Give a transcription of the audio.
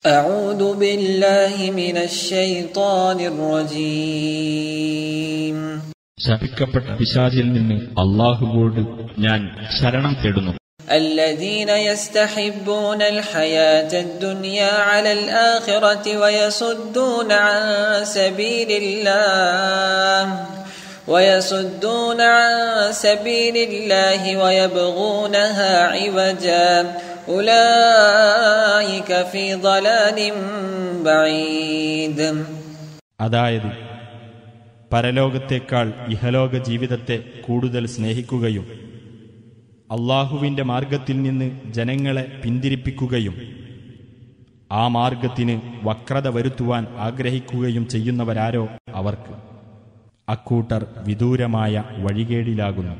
أعوذ بالله من الشيطان الرجيم ശപിക്കപ്പെട്ട പിശാചിൽ നിന്ന് അല്ലാഹുവോട് ഞാൻ ശരണം തേടുന്നു. الذين يستحبون الحياة الدنيا على الآخرة ويصدون عن سبيل الله ويبغونها عوجا أولئك في ضلال بعيد. അതായത് പരലോകത്തേക്കാൾ ഇഹലോക ജീവിതത്തെ കൂടുതൽ സ്നേഹിക്കുകയും അല്ലാഹുവിന്റെ മാർഗത്തിൽ നിന്ന് ജനങ്ങളെ പിന്തിരിപ്പിക്കുകയും ആ മാർഗത്തിന് വക്രത വരുത്തുവാൻ ആഗ്രഹിക്കുകയും ചെയ്യുന്നവരാരോ അവർക്ക് അക്കൂട്ടർ വിദൂരമായ വഴികേടിലാകുന്നു.